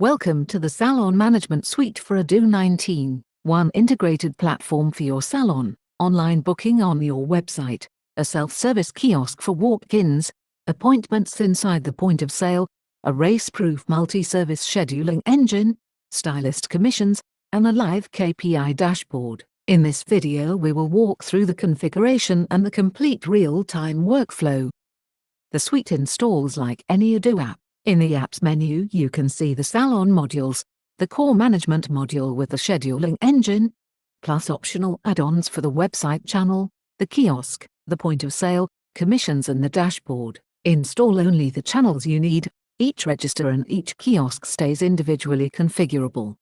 Welcome to the Salon Management Suite for Odoo 19, one integrated platform for your salon, online booking on your website, a self-service kiosk for walk-ins, appointments inside the point of sale, a race-proof multi-service scheduling engine, stylist commissions, and a live KPI dashboard. In this video we will walk through the configuration and the complete real-time workflow. The suite installs like any Odoo app. In the Apps menu you can see the Salon modules, the core management module with the scheduling engine, plus optional add-ons for the website channel, the kiosk, the point of sale, commissions and the dashboard. Install only the channels you need. Each register and each kiosk stays individually configurable.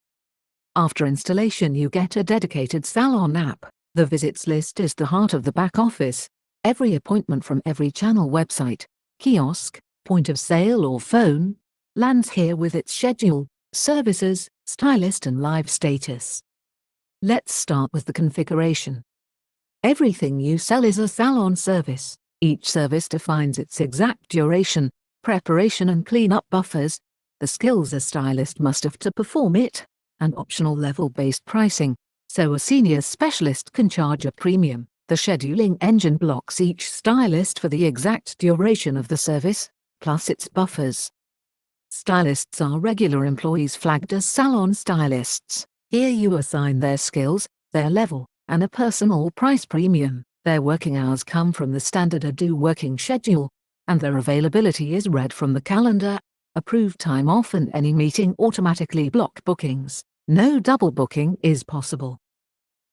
After installation you get a dedicated Salon app. The visits list is the heart of the back office. Every appointment from every channel, website, kiosk, point of sale or phone, lands here with its schedule, services, stylist and live status. Let's start with the configuration. Everything you sell is a salon service. Each service defines its exact duration, preparation and cleanup buffers, the skills a stylist must have to perform it, and optional level-based pricing, so a senior specialist can charge a premium. The scheduling engine blocks each stylist for the exact duration of the service, plus its buffers. Stylists are regular employees flagged as salon stylists. Here you assign their skills, their level, and a personal price premium. Their working hours come from the standard Odoo working schedule, and their availability is read from the calendar. Approved time off and any meeting automatically block bookings. No double booking is possible.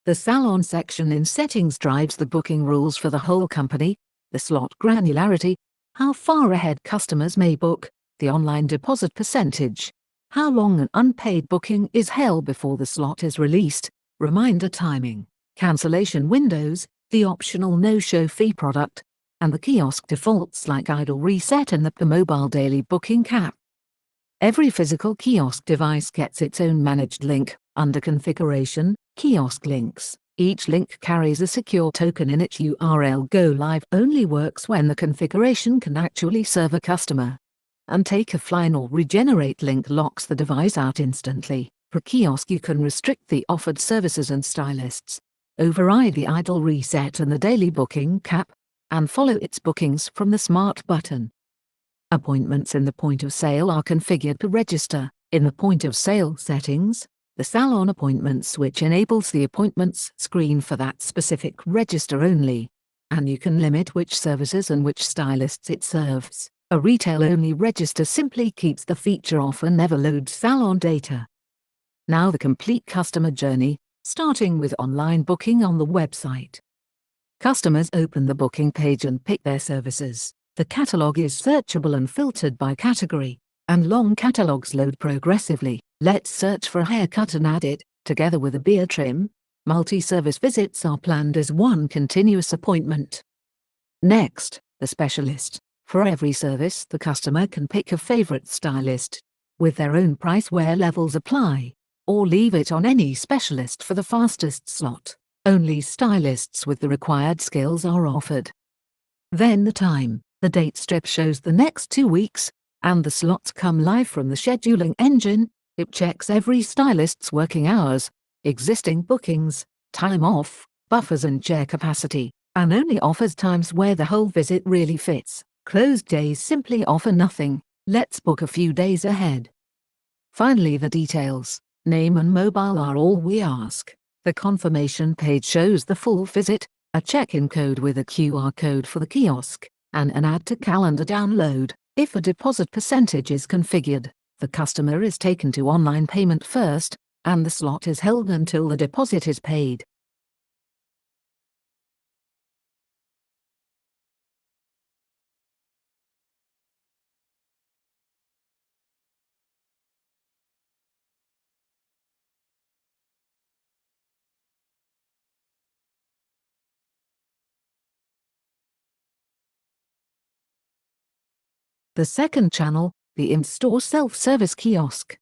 The salon section in settings drives the booking rules for the whole company, the slot granularity, how far ahead customers may book, the online deposit percentage, how long an unpaid booking is held before the slot is released, reminder timing, cancellation windows, the optional no-show fee product, and the kiosk defaults like idle reset and the per mobile daily booking cap. Every physical kiosk device gets its own managed link. Under configuration, kiosk links. Each link carries a secure token in its URL. Go live only works when the configuration can actually serve a customer. And take offline or regenerate link locks the device out instantly. For kiosk you can restrict the offered services and stylists, override the idle reset and the daily booking cap, and follow its bookings from the smart button. Appointments in the point of sale are configured to register. In the point of sale settings, the Salon appointment switch enables the appointments screen for that specific register only, and you can limit which services and which stylists it serves. A retail-only register simply keeps the feature off and never loads Salon data. Now the complete customer journey, starting with online booking on the website. Customers open the booking page and pick their services. The catalog is searchable and filtered by category, and long catalogs load progressively. Let's search for a haircut and add it, together with a beard trim. Multi-service visits are planned as one continuous appointment. Next, the specialist. For every service the customer can pick a favorite stylist, with their own price where levels apply, or leave it on any specialist for the fastest slot. Only stylists with the required skills are offered. Then the time. The date strip shows the next 2 weeks, and the slots come live from the scheduling engine. It checks every stylist's working hours, existing bookings, time off, buffers and chair capacity, and only offers times where the whole visit really fits. Closed days simply offer nothing. Let's book a few days ahead. Finally, the details. Name and mobile are all we ask. The confirmation page shows the full visit, a check-in code with a QR code for the kiosk, and an add to calendar download. If a deposit percentage is configured, the customer is taken to online payment first, and the slot is held until the deposit is paid. The second channel, the in-store self-service kiosk.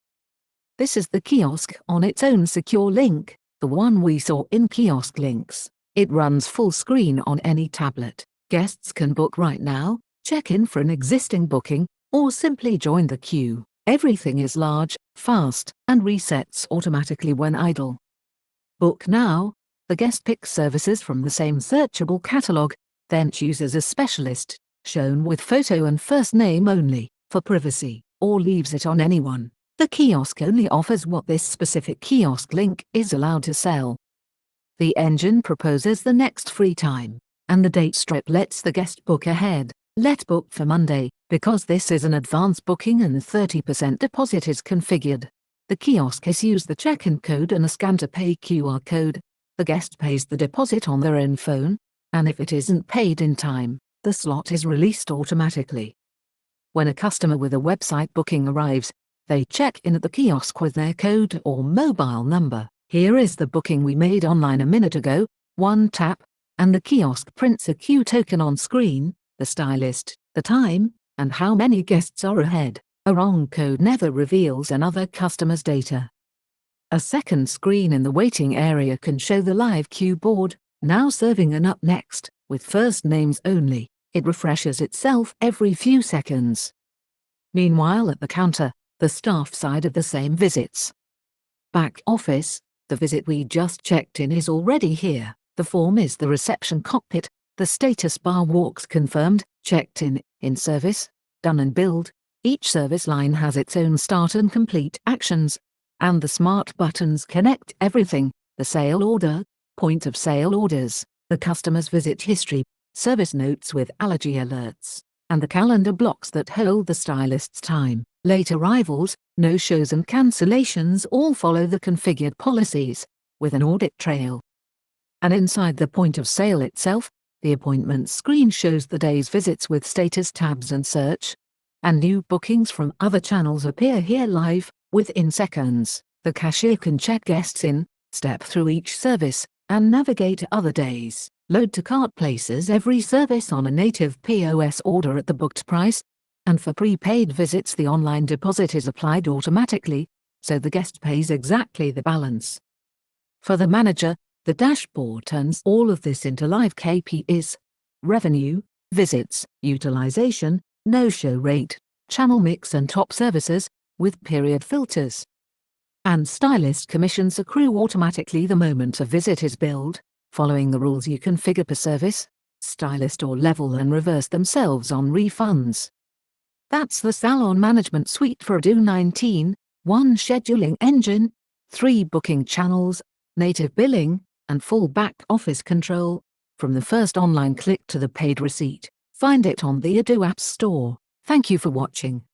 This is the kiosk on its own secure link, the one we saw in kiosk links. It runs full screen on any tablet. Guests can book right now, check in for an existing booking, or simply join the queue. Everything is large, fast, and resets automatically when idle. Book now. The guest picks services from the same searchable catalog, then chooses a specialist, shown with photo and first name only, for privacy, or leaves it on anyone. The kiosk only offers what this specific kiosk link is allowed to sell. The engine proposes the next free time, and the date strip lets the guest book ahead. Let book for Monday, because this is an advance booking and the 30% deposit is configured. The kiosk issues the check-in code and a scan-to-pay QR code. The guest pays the deposit on their own phone, and if it isn't paid in time, the slot is released automatically. When a customer with a website booking arrives, they check in at the kiosk with their code or mobile number. Here is the booking we made online a minute ago. One tap, and the kiosk prints a queue token on screen, the stylist, the time, and how many guests are ahead. A wrong code never reveals another customer's data. A second screen in the waiting area can show the live queue board, now serving an up next, with first names only. It refreshes itself every few seconds. Meanwhile at the counter, the staff side of the same visits. Back office, the visit we just checked in is already here. The form is the reception cockpit, the status bar walks confirmed, checked in service, done and billed. Each service line has its own start and complete actions, and the smart buttons connect everything: the sale order, point of sale orders, the customer's visit history, service notes with allergy alerts, and the calendar blocks that hold the stylist's time. Late arrivals, no-shows and cancellations all follow the configured policies, with an audit trail. And inside the point of sale itself, the appointments screen shows the day's visits with status tabs and search, and new bookings from other channels appear here live, within seconds. The cashier can check guests in, step through each service, and navigate other days. Load to cart places every service on a native POS order at the booked price, and for prepaid visits the online deposit is applied automatically, so the guest pays exactly the balance. For the manager, the dashboard turns all of this into live KPIs: revenue, visits, utilization, no-show rate, channel mix and top services, with period filters. And stylist commissions accrue automatically the moment a visit is billed, following the rules you configure per service, stylist or level, and reverse themselves on refunds. That's the Salon Management Suite for Odoo 19, 1 scheduling engine, 3 booking channels, native billing, and full back-office control, from the first online click to the paid receipt. Find it on the Odoo App Store. Thank you for watching.